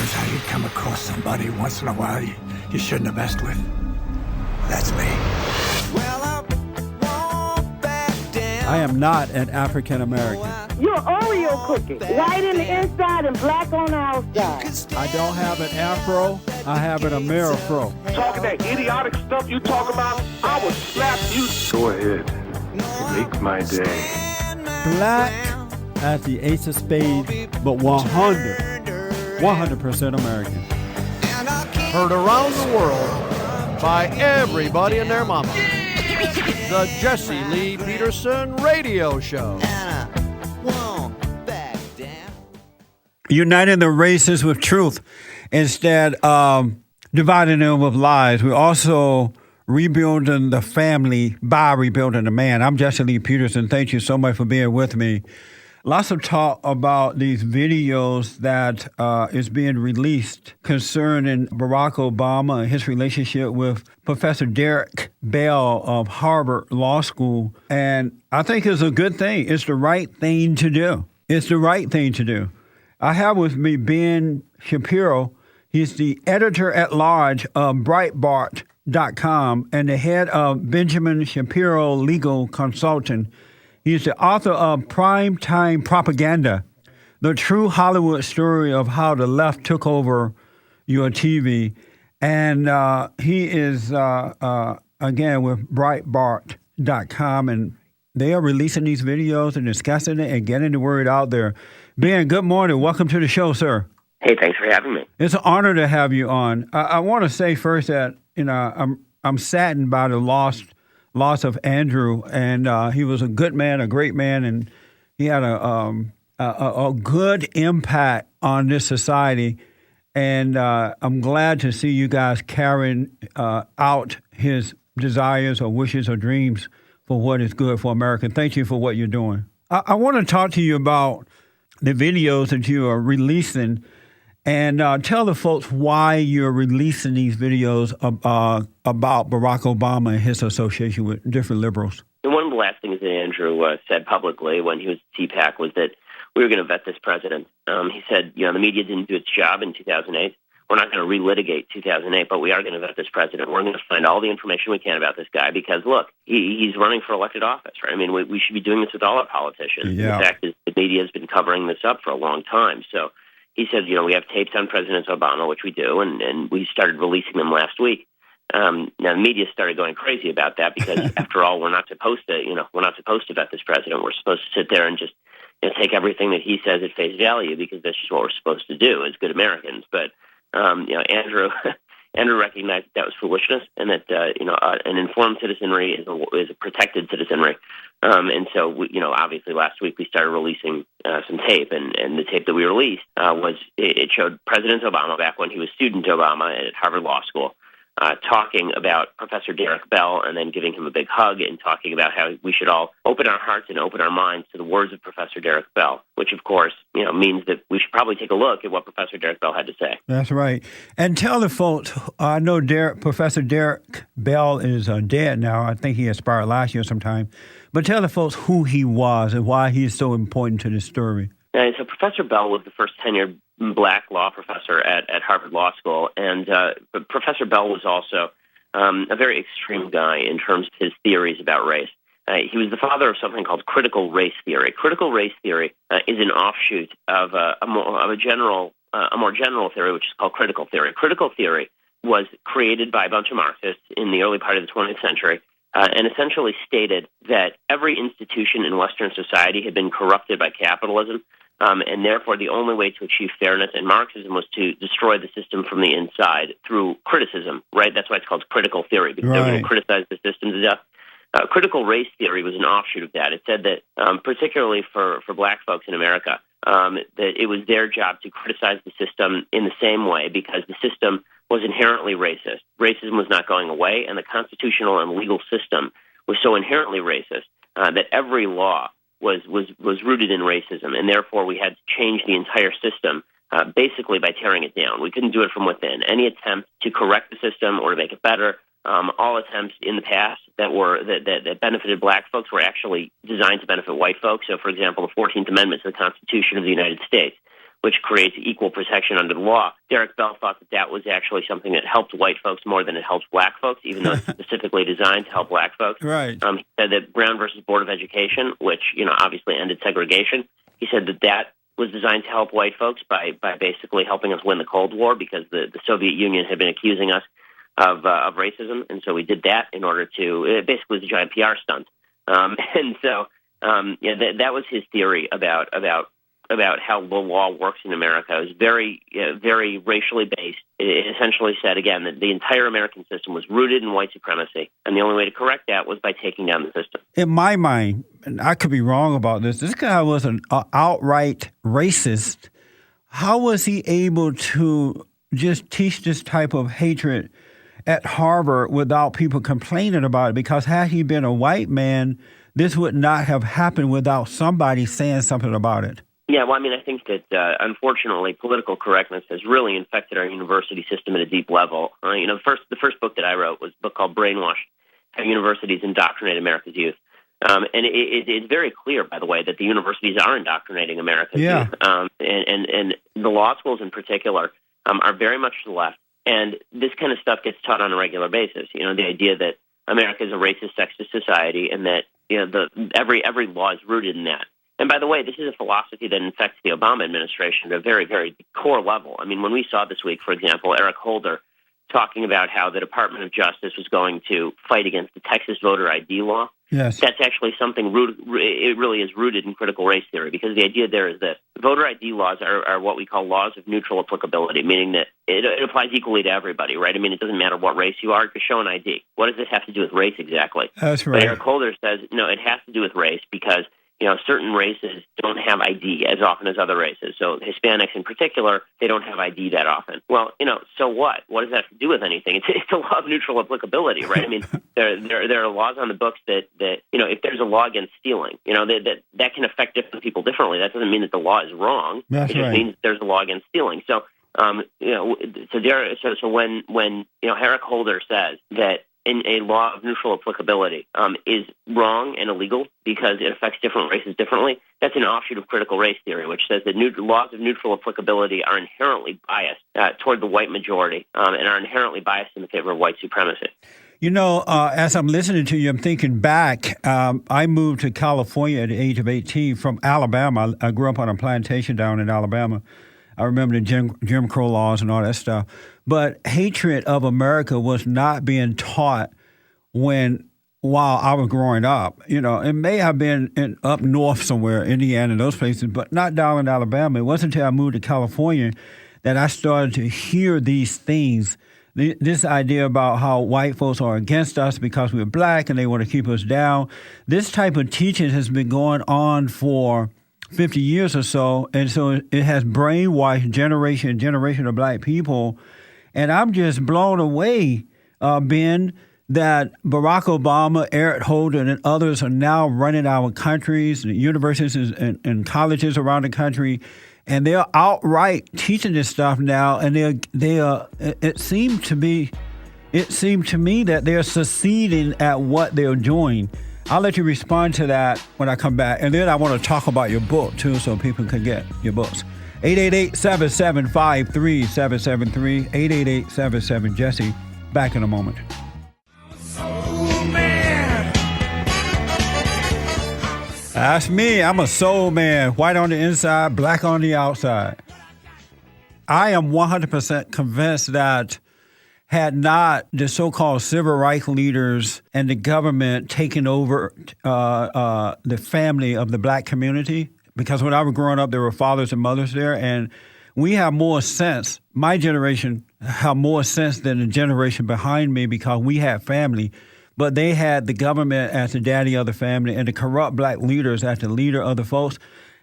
knows how you come across somebody once in a while you shouldn't have messed with? That's me. I am not an African American. You're Oreo cookie, white in the inside and black on the outside. I don't have an afro, I have an Amerifro. Talking that idiotic stuff you talk about, I will slap you. Go ahead, make my day. Black as the ace of spades, but 100% American. Heard around the world by everybody and their mama. The Jesse Lee Peterson Radio Show. Uniting the races with truth instead of dividing them with lies. We're also rebuilding the family by rebuilding the man. I'm Jesse Lee Peterson. Thank you so much for being with me. Lots of talk about these videos that is being released concerning Barack Obama and his relationship with Professor Derrick Bell of Harvard Law School. And I think it's a good thing. It's the right thing to do. It's the right thing to do. I have with me Ben Shapiro. He's the editor-at-large of Breitbart.com and the head of Benjamin Shapiro Legal Consulting. He's the author of Primetime Propaganda, the true Hollywood story of how the left took over your TV. And he is, again, with Breitbart.com, and they are releasing these videos and discussing it and getting the word out there. Ben, good morning. Welcome to the show, sir. Hey, thanks for having me. It's an honor to have you on. I want to say first that, I'm saddened by the loss of Andrew, and he was a good man, a great man, and he had a good impact on this society. And I'm glad to see you guys carrying out his desires or wishes or dreams for what is good for America. Thank you for what you're doing. I want to talk to you about the videos that you are releasing, and tell the folks why you're releasing these videos about Barack Obama and his association with different liberals. And one of the last things that Andrew said publicly when he was at CPAC was that we were going to vet this president. He said, the media didn't do its job in 2008. We're not going to relitigate 2008, but we are going to vet this president. We're going to find all the information we can about this guy because, look, he's running for elected office, right? I mean, we should be doing this with all our politicians. Yeah. The fact is the media has been covering this up for a long time. So he said, we have tapes on President Obama, which we do, and we started releasing them last week. Now the media started going crazy about that because, after all, we're not supposed to vet this president. We're supposed to sit there and just take everything that he says at face value because that's just what we're supposed to do as good Americans. But Andrew recognized that was foolishness, and that an informed citizenry is a protected citizenry. And so, obviously last week we started releasing some tape, and the tape that we released it showed President Obama back when he was student Obama at Harvard Law School, talking about Professor Derrick Bell and then giving him a big hug and talking about how we should all open our hearts and open our minds to the words of Professor Derrick Bell, which of course, means that we should probably take a look at what Professor Derrick Bell had to say. That's right. And tell the folks, I know Professor Derrick Bell is dead now. I think he expired last year sometime. But tell the folks who he was and why he's so important to this story. So Professor Bell was the first tenured black law professor at Harvard Law School, and Professor Bell was also a very extreme guy in terms of his theories about race. He was the father of something called critical race theory. Critical race theory is an offshoot of a more general theory, which is called critical theory. Critical theory was created by a bunch of Marxists in the early part of the 20th century, and essentially stated that every institution in Western society had been corrupted by capitalism, and therefore the only way to achieve fairness in Marxism was to destroy the system from the inside through criticism, right? That's why it's called critical theory, because they're going to criticize the system to death. Critical race theory was an offshoot of that. It said that, particularly for black folks in America, that it was their job to criticize the system in the same way because the system was inherently racist. Racism was not going away, and the constitutional and legal system was so inherently racist that every law was rooted in racism, and therefore we had to change the entire system basically by tearing it down. We couldn't do it from within. Any attempt to correct the system or to make it better, all attempts in the past that benefited black folks were actually designed to benefit white folks. So, for example, the 14th Amendment to the Constitution of the United States which creates equal protection under the law. Derrick Bell thought that that was actually something that helped white folks more than it helps black folks, even though it's specifically designed to help black folks. Right. He said that Brown versus Board of Education, which obviously ended segregation, he said that was designed to help white folks by basically helping us win the Cold War, because the Soviet Union had been accusing us of racism, and so we did that in order to, it basically was a giant PR stunt. And so that was his theory about how the law works in America. It was very racially based. It essentially said, again, that the entire American system was rooted in white supremacy, and the only way to correct that was by taking down the system. In my mind, and I could be wrong about this guy was an outright racist. How was he able to just teach this type of hatred at Harvard without people complaining about it? Because had he been a white man, this would not have happened without somebody saying something about it. Yeah, well, I mean, I think that, unfortunately, political correctness has really infected our university system at a deep level. The first book that I wrote was a book called Brainwashed, How Universities Indoctrinate America's Youth. And it's very clear, by the way, that the universities are indoctrinating America's youth. And the law schools in particular are very much to the left. And this kind of stuff gets taught on a regular basis. The idea that America is a racist, sexist society, and that every law is rooted in that. And by the way, this is a philosophy that infects the Obama administration at a very, very core level. I mean, when we saw this week, for example, Eric Holder talking about how the Department of Justice was going to fight against the Texas voter ID law, yes, that's actually something it really is rooted in critical race theory, because the idea there is that voter ID laws are what we call laws of neutral applicability, meaning that it applies equally to everybody, right? I mean, it doesn't matter what race you are, just show an ID. What does this have to do with race exactly? That's right. But Eric Holder says, no, it has to do with race because certain races don't have ID as often as other races. So Hispanics in particular, they don't have ID that often. Well, so what? What does that have to do with anything? It's a law of neutral applicability, right? I mean, there are laws on the books that if there's a law against stealing, that can affect different people differently. That doesn't mean that the law is wrong. That's it just right. means there's a law against stealing. So, so when Eric Holder says that in a law of neutral applicability is wrong and illegal because it affects different races differently, that's an offshoot of critical race theory, which says that laws of neutral applicability are inherently biased toward the white majority and are inherently biased in the favor of white supremacy. As I'm listening to you, I'm thinking back. I moved to California at the age of 18 from Alabama. I grew up on a plantation down in Alabama. I remember the Jim Crow laws and all that stuff. But hatred of America was not being taught while I was growing up. It may have been up north somewhere, Indiana, those places, but not down in Alabama. It wasn't until I moved to California that I started to hear these things, this idea about how white folks are against us because we're black and they want to keep us down. This type of teaching has been going on for 50 years or so, and so it has brainwashed generation of black people. And I'm just blown away, Ben, that Barack Obama, Eric Holder, and others are now running our countries, the universities and colleges around the country, and they're outright teaching this stuff now. And it seemed to me that they're succeeding at what they're doing. I'll let you respond to that when I come back. And then I want to talk about your book, too, so people can get your books. 888-775-3773, 888-77-JESSE. Back in a moment. Soul man. That's me. I'm a soul man. White on the inside, black on the outside. I am 100% convinced that had not the so-called civil rights leaders and the government taken over the family of the black community, because when I was growing up, there were fathers and mothers there, and we have more sense. My generation have more sense than the generation behind me because we had family, but they had the government as the daddy of the family and the corrupt black leaders as the leader of the folks.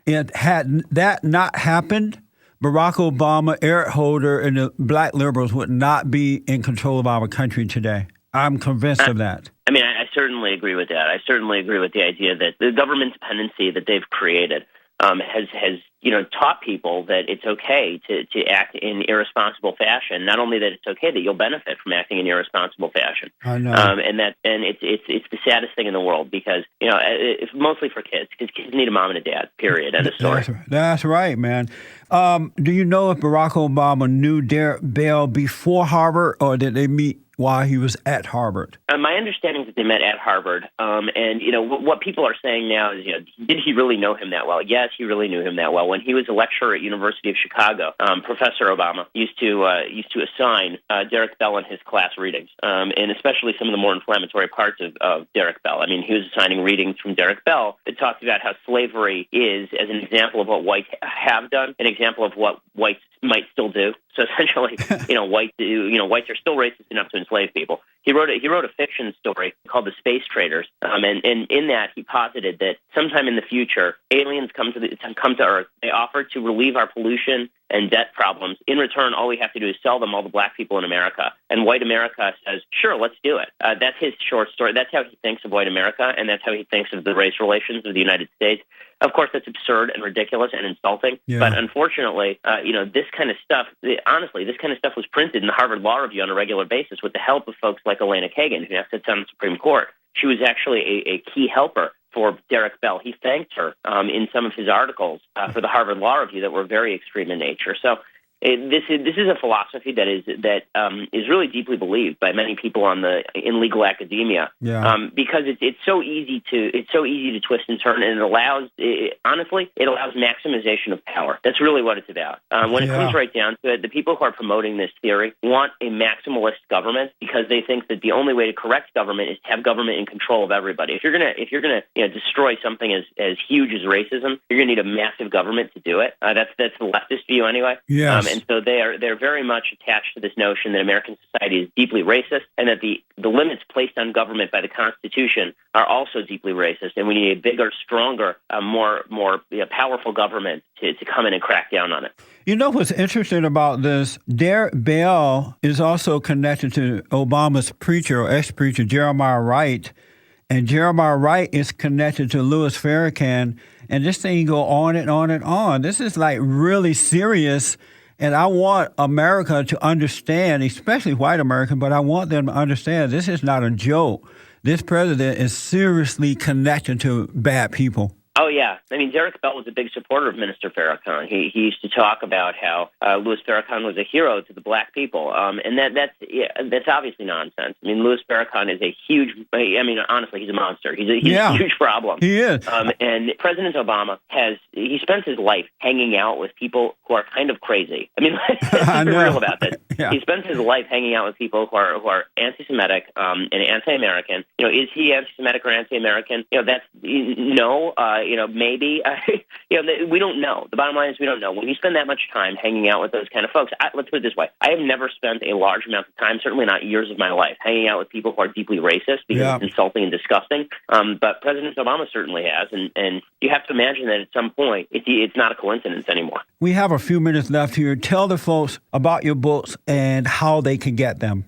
And had that not happened, Barack Obama, Eric Holder, and the black liberals would not be in control of our country today. I'm convinced of that. I mean, I certainly agree with that. I certainly agree with the idea that the government dependency that they've created has taught people that it's okay to act in irresponsible fashion. Not only that it's okay, that you'll benefit from acting in irresponsible fashion. I know. And it's the saddest thing in the world because it's mostly for kids because kids need a mom and a dad. Period. End of story. That's right, man. Do you know if Barack Obama knew Derrick Bell before Harvard, or did they meet while he was at Harvard? My understanding is that they met at Harvard. And what people are saying now is, did he really know him that well? Yes, he really knew him that well. When he was a lecturer at University of Chicago, Professor Obama used to assign Derrick Bell in his class readings, and especially some of the more inflammatory parts of Derrick Bell. I mean, he was assigning readings from Derrick Bell that talked about how slavery is, as an example of what whites have done, an example of what whites might still do. So essentially, whites are still racist enough to enslave people. He wrote a fiction story called The Space Traders, and in that he posited that sometime in the future, aliens come to Earth. They offer to relieve our pollution and debt problems. In return, all we have to do is sell them all the black people in America. And white America says, sure, let's do it. That's his short story. That's how he thinks of white America, and that's how he thinks of the race relations of the United States. Of course, that's absurd and ridiculous and insulting. Yeah. But unfortunately, this kind of stuff, honestly, this kind of stuff was printed in the Harvard Law Review on a regular basis with the help of folks like Elena Kagan, who now sits on the Supreme Court. She was actually a key helper for Derrick Bell. He thanked her in some of his articles for the Harvard Law Review that were very extreme in nature. So this is a philosophy that is really deeply believed by many people in legal academia. Yeah. Because it's so easy to twist and turn, and it allows maximization of power. That's really what it's about. When it comes right down to it, the people who are promoting this theory want a maximalist government because they think that the only way to correct government is to have government in control of everybody. If you're gonna destroy something as huge as racism, you're gonna need a massive government to do it. That's the leftist view anyway. Yes. And so they're very much attached to this notion that American society is deeply racist, and that the limits placed on government by the Constitution are also deeply racist, and we need a bigger, stronger, more powerful government to come in and crack down on it. You know what's interesting about this? Derrick Bell is also connected to Obama's preacher or ex-preacher Jeremiah Wright, and Jeremiah Wright is connected to Louis Farrakhan, and this thing go on and on and on. This is like really serious. And I want America to understand, especially white America, but I want them to understand this is not a joke. This president is seriously connected to bad people. Oh, yeah. I mean, Derrick Bell was a big supporter of Minister Farrakhan. He used to talk about how Louis Farrakhan was a hero to the black people. And that's obviously nonsense. I mean, Louis Farrakhan is honestly, he's a monster. He's a huge problem. He is. And President Obama he spends his life hanging out with people who are kind of crazy. I mean, let's be real about this. Yeah. He spends his life hanging out with people who are anti-Semitic and anti-American. Is he anti-Semitic or anti-American? Maybe. We don't know. The bottom line is we don't know. When you spend that much time hanging out with those kind of folks, let's put it this way. I have never spent a large amount of time, certainly not years of my life, hanging out with people who are deeply racist because it's insulting and disgusting. But President Obama certainly has. And you have to imagine that at some point, it's not a coincidence anymore. We have a few minutes left here. Tell the folks about your books and how they can get them.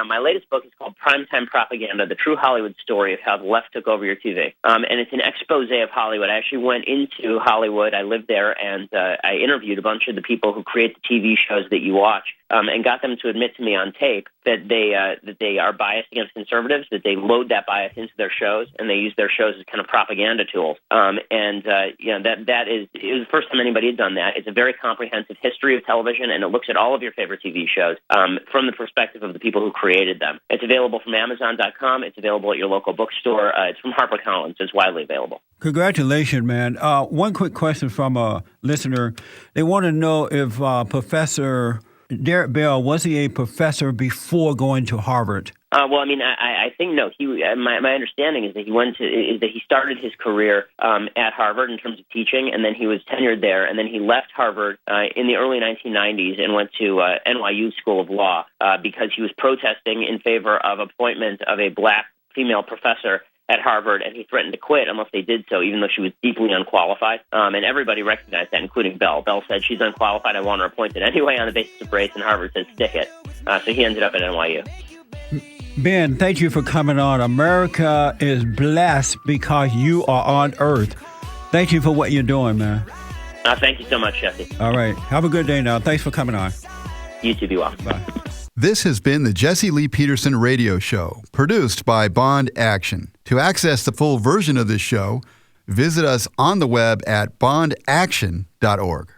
My latest book is called Primetime Propaganda: The True Hollywood Story of How the Left Took Over Your TV. And it's an expose of Hollywood. I actually went into Hollywood. I lived there, and I interviewed a bunch of the people who create the TV shows that you watch, and got them to admit to me on tape that they are biased against conservatives, that they load that bias into their shows, and they use their shows as kind of propaganda tools. It was the first time anybody had done that. It's a very comprehensive history of television, and it looks at all of your favorite TV shows from the perspective of the people who created them. It's available from Amazon.com. It's available at your local bookstore. It's from HarperCollins. It's widely available. Congratulations, man. One quick question from a listener. They want to know if Professor Derrick Bell, was he a professor before going to Harvard? I think no. My understanding is that he started his career at Harvard in terms of teaching, and then he was tenured there, and then he left Harvard in the early 1990s and went to NYU School of Law because he was protesting in favor of appointment of a black female professor at Harvard, and he threatened to quit unless they did so, even though she was deeply unqualified. And everybody recognized that, including Bell. Bell said, she's unqualified, I want her appointed anyway on the basis of race, and Harvard said, stick it. So he ended up at NYU. Ben, thank you for coming on. America is blessed because you are on Earth. Thank you for what you're doing, man. Thank you so much, Jesse. All right. Have a good day now. Thanks for coming on. You too. Be well. Bye. This has been the Jesse Lee Peterson Radio Show, produced by Bond Action. To access the full version of this show, visit us on the web at bondaction.org.